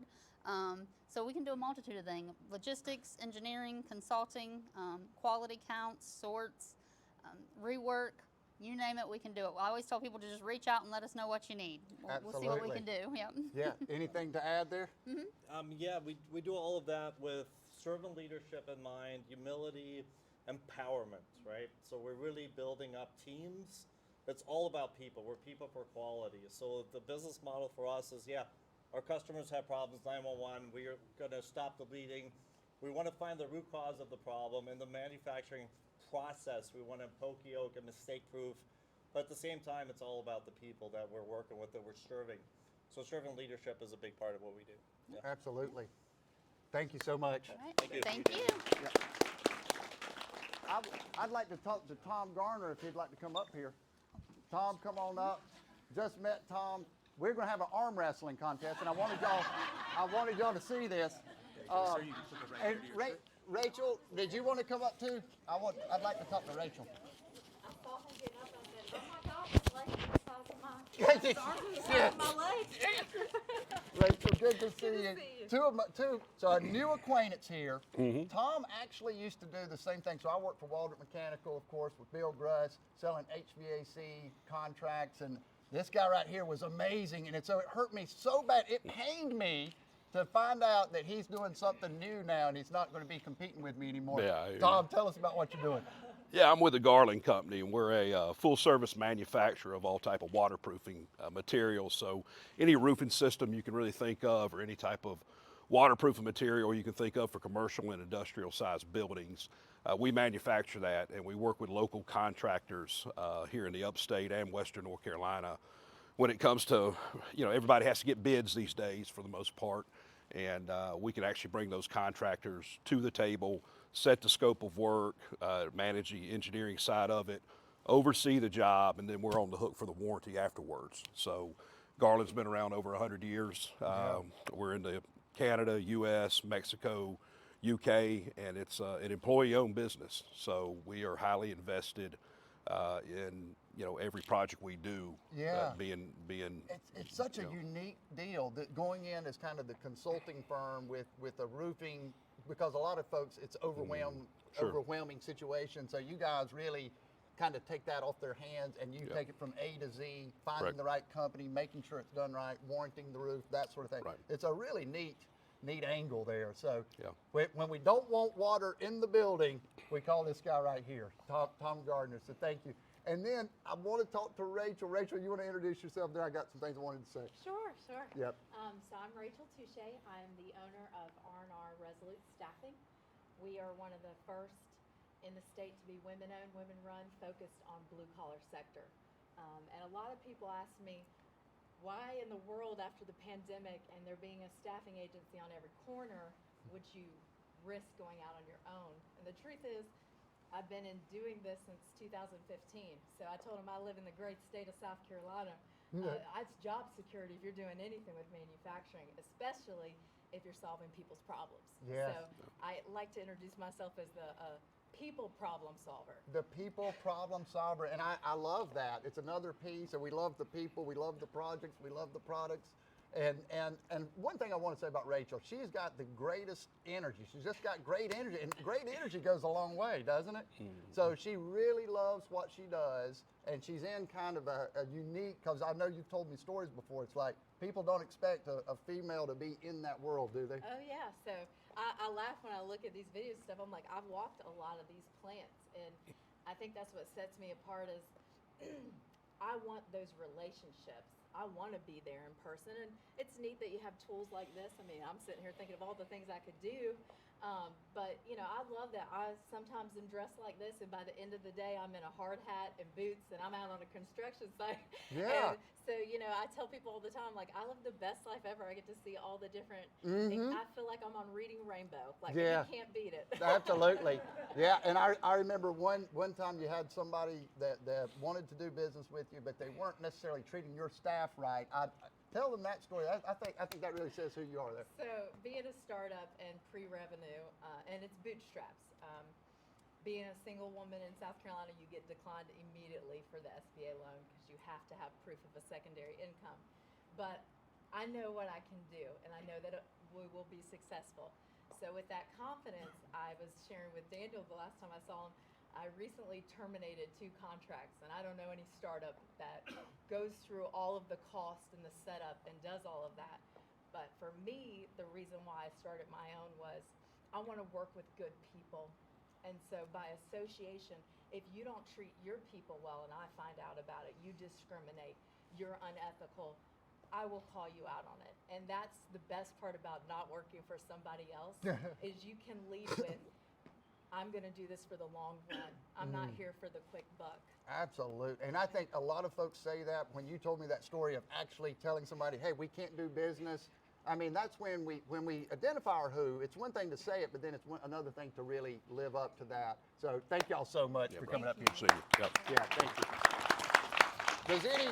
So we can do a multitude of things: logistics, engineering, consulting, quality counts, sorts, rework, you name it, we can do it. I always tell people to just reach out and let us know what you need. We'll see what we can do. Yep. Yeah. Anything to add there? Yeah, we do all of that with servant leadership in mind, humility, empowerment, right? So we're really building up teams. It's all about people. We're people for quality. So the business model for us is, yeah, our customers have problems, 911, we are going to stop the bleeding. We want to find the root cause of the problem. In the manufacturing process, we want to poke-yoke and mistake-proof. But at the same time, it's all about the people that we're working with, that we're serving. So servant leadership is a big part of what we do. Yeah. Absolutely. Thank you so much. All right. Thank you. I'd like to talk to Tom Garner if he'd like to come up here. Tom, come on up. Just met Tom. We're going to have an arm wrestling contest, and I wanted y'all to see this. And Rachel, did you want to come up too? I'd like to talk to Rachel. I saw him get up and I said, oh my God, this lady the size of my legs. Rachel, good to see you. So a new acquaintance here. Tom actually used to do the same thing. So I worked for Waldrop Mechanical, of course, with Bill Gruss, selling HVAC contracts, and this guy right here was amazing. And so it hurt me so bad. It pained me to find out that he's doing something new now and he's not going to be competing with me anymore. Yeah, Tom, tell us about what you're doing. Yeah, I'm with the Garland Company, and we're a full-service manufacturer of all type of waterproofing materials. So any roofing system you can really think of, or any type of waterproofing material you can think of for commercial and industrial-sized buildings, we manufacture that, and we work with local contractors here in the upstate and western North Carolina. When it comes to, everybody has to get bids these days for the most part, and we can actually bring those contractors to the table, set the scope of work, manage the engineering side of it, oversee the job, and then we're on the hook for the warranty afterwards. So Garland's been around over 100 years. We're in the Canada, US, Mexico, UK, and it's an employee-owned business. So we are highly invested in every project we do. Being it's such a unique deal that going in as kind of the consulting firm with a roofing, because a lot of folks it's overwhelming situation. So you guys really kind of take that off their hands, and you take it from A to Z, finding the right company, making sure it's done right, warranting the roof, that sort of thing. Right. It's a really neat angle there. So when we don't want water in the building, we call this guy right here, Tom Gardner. So thank you. And then I want to talk to Rachel. Rachel, you want to introduce yourself? Then I got some things I wanted to say. Sure. Yep. So I'm Rachel Touche. I'm the owner of R&R Resolute Staffing. We are one of the first in the state to be women-owned, women-run, focused on blue-collar sector. And a lot of people ask me, why in the world after the pandemic and there being a staffing agency on every corner would you risk going out on your own? And the truth is, I've been doing this since 2015. So I told them I live in the great state of South Carolina. It's job security if you're doing anything with manufacturing, especially if you're solving people's problems. Yes. So I like to introduce myself as the people problem solver. The people problem solver, and I love that. It's another piece, and we love the people, we love the projects, we love the products. And one thing I want to say about Rachel, she's got the greatest energy. She's just got great energy, and great energy goes a long way, doesn't it? So she really loves what she does, and she's in kind of a unique, because I know you've told me stories before. It's like people don't expect a female to be in that world, do they? Oh yeah, so I laugh when I look at these videos and stuff. I'm like, I've walked a lot of these plants, and I think that's what sets me apart is I want those relationships. I want to be there in person, and it's neat that you have tools like this. I mean, I'm sitting here thinking of all the things I could do, but you know, I love that. I sometimes am dressed like this, and by the end of the day, I'm in a hard hat and boots, and I'm out on a construction site. Yeah. And so, you know, I tell people all the time, like, I live the best life ever. I get to see all the different things. I feel like I'm on Reading Rainbow. Like, you can't beat it. Absolutely. Yeah, and I remember one time you had somebody that wanted to do business with you, but they weren't necessarily treating your staff right. Tell them that story. I think that really says who you are there. So being a startup and pre-revenue, and it's bootstraps. Being a single woman in South Carolina, you get declined immediately for the SBA loan because you have to have proof of a secondary income. But I know what I can do, and I know that we will be successful. So with that confidence, I was sharing with Daniel the last time I saw him, I recently terminated 2 contracts, and I don't know any startup that goes through all of the cost and the setup and does all of that. But for me, the reason why I started my own was I want to work with good people. And so by association, if you don't treat your people well and I find out about it, you discriminate, you're unethical, I will call you out on it. And that's the best part about not working for somebody else is you can lead with, I'm going to do this for the long run. I'm not here for the quick buck. Absolutely. And I think a lot of folks say that. When you told me that story of actually telling somebody, hey, we can't do business, I mean, that's when we identify our who. It's one thing to say it, but then it's another thing to really live up to that. So thank y'all so much for coming up here. See you. Yep. Yeah, thank you.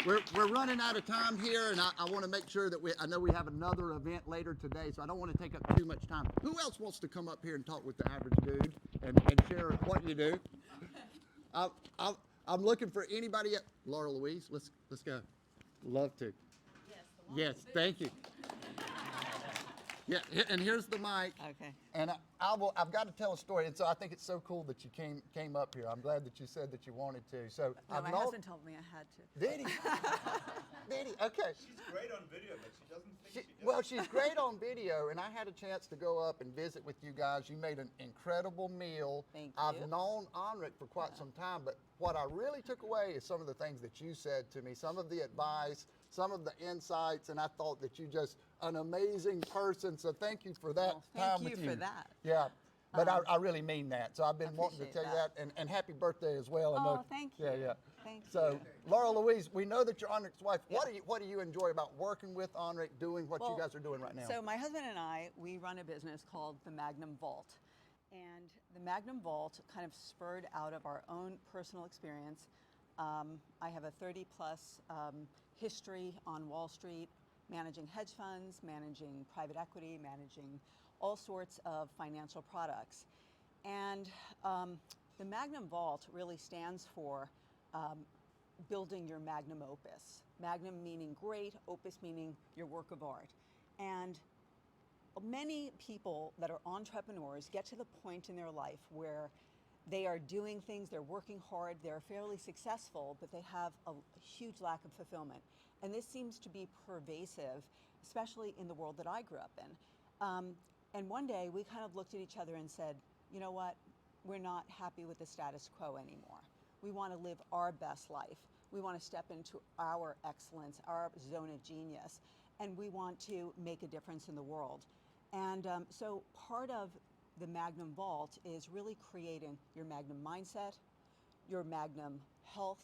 We're running out of time here, and I want to make sure that I know we have another event later today, so I don't want to take up too much time. Who else wants to come up here and talk with the average dude and share what you do? I'm looking for anybody. Laura Louise, let's go. Love to. Yes, thank you. Yeah, and here's the mic. Okay. And I've got to tell a story, and so I think it's so cool that you came up here. I'm glad that you said that you wanted to. So No, my husband told me I had to. Did he? Did he? Okay. She's great on video, but she doesn't think she does. Well, she's great on video, and I had a chance to go up and visit with you guys. You made an incredible meal. Thank I've you. known Enric for quite some time, but what I really took away is some of the things that you said to me, some of the advice, some of the insights, and I thought that you're just an amazing person. So thank you for that time with you. Thank you for that. Yeah. But I really mean that. So I've been wanting to tell you Appreciate that, and happy birthday as well. I Oh, know, thank Yeah, you. yeah. Thank So, you. Laura Louise, we know that you're Enric's wife. What do you enjoy about working with Enric, doing what Well, you guys are doing right now? So my husband and I, we run a business called the Magnum Vault. And the Magnum Vault kind of spurred out of our own personal experience. I have a 30-plus history on Wall Street, managing hedge funds, managing private equity, managing all sorts of financial products. And the Magnum Vault really stands for building your magnum opus. Magnum meaning great, opus meaning your work of art. And many people that are entrepreneurs get to the point in their life where They are doing things, they're working hard, they're fairly successful, but they have a huge lack of fulfillment. And this seems to be pervasive, especially in the world that I grew up in. And one day we kind of looked at each other and said, you know what, we're not happy with the status quo anymore. We want to live our best life. We want to step into our excellence, our zone of genius, and we want to make a difference in the world. And so part of the Magnum Vault is really creating your Magnum mindset, your Magnum health,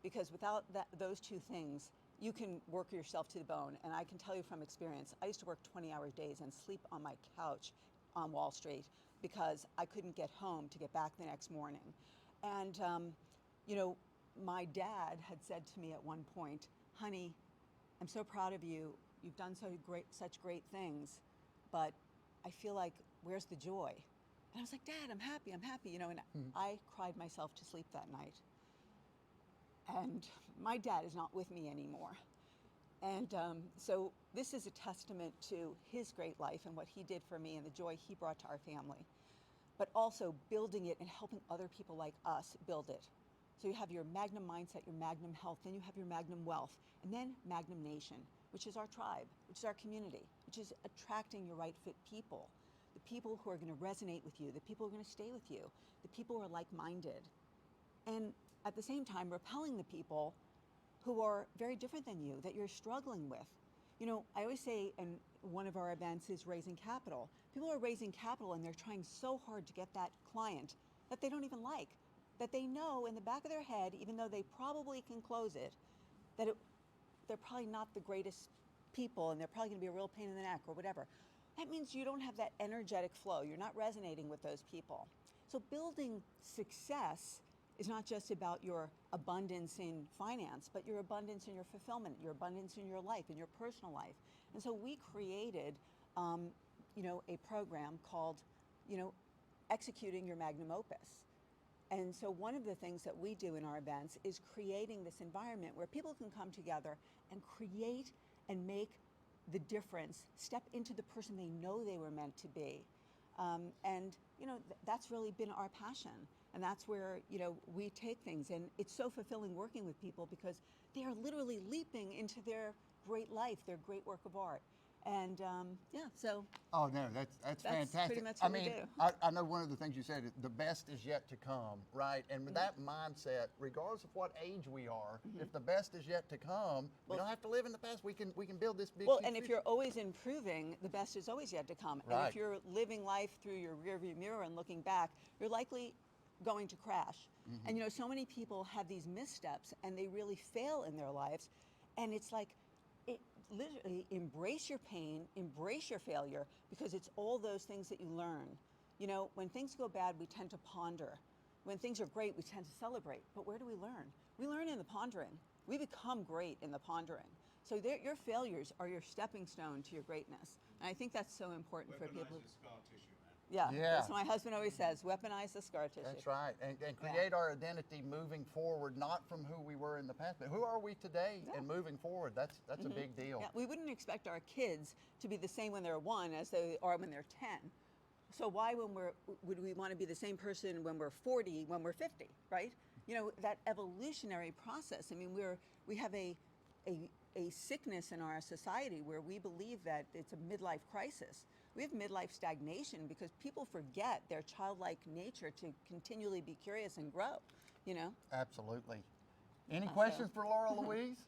because without those two things, you can work yourself to the bone. And I can tell you from experience, I used to work 20-hour days and sleep on my couch on Wall Street because I couldn't get home to get back the next morning. And, you know, my dad had said to me at one point, honey, I'm so proud of you. You've done such great things, but I feel like, where's the joy? And I was like, Dad, I'm happy, you know, and I cried myself to sleep that night. And my dad is not with me anymore. And so this is a testament to his great life and what he did for me and the joy he brought to our family, but also building it and helping other people like us build it. So you have your Magnum mindset, your Magnum health, then you have your Magnum wealth, and then Magnum Nation, which is our tribe, which is our community, which is attracting your right fit people, the people who are going to resonate with you, the people who are going to stay with you, the people who are like-minded, and at the same time repelling the people who are very different than you, that you're struggling with. You know, I always say, and one of our events is raising capital. People are raising capital and they're trying so hard to get that client that they don't even like, that they know in the back of their head, even though they probably can close it, that they're probably not the greatest people and they're probably gonna be a real pain in the neck or whatever. That means you don't have that energetic flow. You're not resonating with those people. So building success is not just about your abundance in finance, but your abundance in your fulfillment, your abundance in your life, in your personal life. And so we created, you know, a program called, you know, Executing Your Magnum Opus. And so one of the things that we do in our events is creating this environment where people can come together and create and make the difference, step into the person they know they were meant to be. And, you know, that's really been our passion. And that's where, you know, we take things. And it's so fulfilling working with people because they are literally leaping into their great life, their great work of art. And yeah, so. Oh, no, that's fantastic. Pretty much what we do. I know one of the things you said is the best is yet to come, right? And with that mindset, regardless of what age we are, if the best is yet to come, we don't have to live in the past. We can build this big. Well, and if you're always improving, the best is always yet to come. Right. And if you're living life through your rearview mirror and looking back, you're likely going to crash. And you know, so many people have these missteps and they really fail in their lives. And it's like, literally embrace your pain, embrace your failure, because it's all those things that you learn. You know, when things go bad, we tend to ponder. When things are great, we tend to celebrate. But where do we learn? We learn in the pondering. We become great in the pondering. So your failures are your stepping stone to your greatness. And I think that's so important for people. Yeah, that's what my husband always says, weaponize the scar tissue. That's right, and create our identity moving forward, not from who we were in the past, but who are we today and moving forward. That's a big deal. Yeah, we wouldn't expect our kids to be the same when they're 1 as they are when they're 10. So why would we want to be the same person when we're 40, when we're 50, right? You know, that evolutionary process. I mean, we have a sickness in our society where we believe that it's a midlife crisis. We have midlife stagnation because people forget their childlike nature to continually be curious and grow, you know? Absolutely. Any questions for Laura Louise?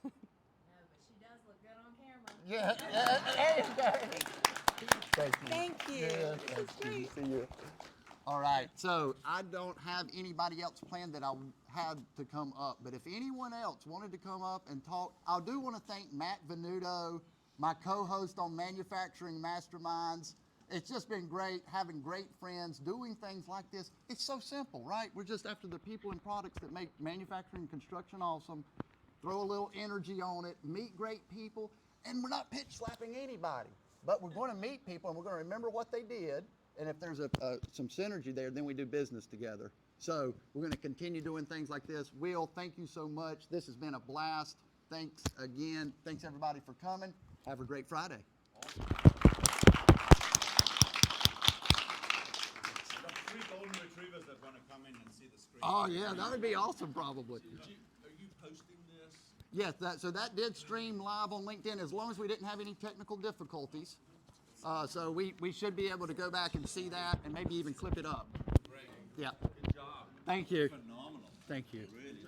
No, but she does look good on camera. Yeah. Thank you. Thank you. Yeah, This is great. See you. All right, so I don't have anybody else planned that I had to come up, but if anyone else wanted to come up and talk, I do want to thank Matt Venuto, my co-host on Manufacturing Masterminds. It's just been great having great friends, doing things like this. It's so simple, right? We're just after the people and products that make manufacturing and construction awesome. Throw a little energy on it, meet great people, and we're not pitch slapping anybody, but we're going to meet people and we're going to remember what they did. And if there's some synergy there, then we do business together. So we're going to continue doing things like this. Will, thank you so much. This has been a blast. Thanks again. Thanks everybody for coming. Have a great Friday. Awesome. 3 golden retrievers Oh yeah, that would be awesome probably. Are you posting this? Yes, so that did stream live on LinkedIn as long as we didn't have any technical difficulties. So we should be able to go back and see that and maybe even clip it up. Great. Yeah. Good job. Thank you. Phenomenal. Thank you. Really.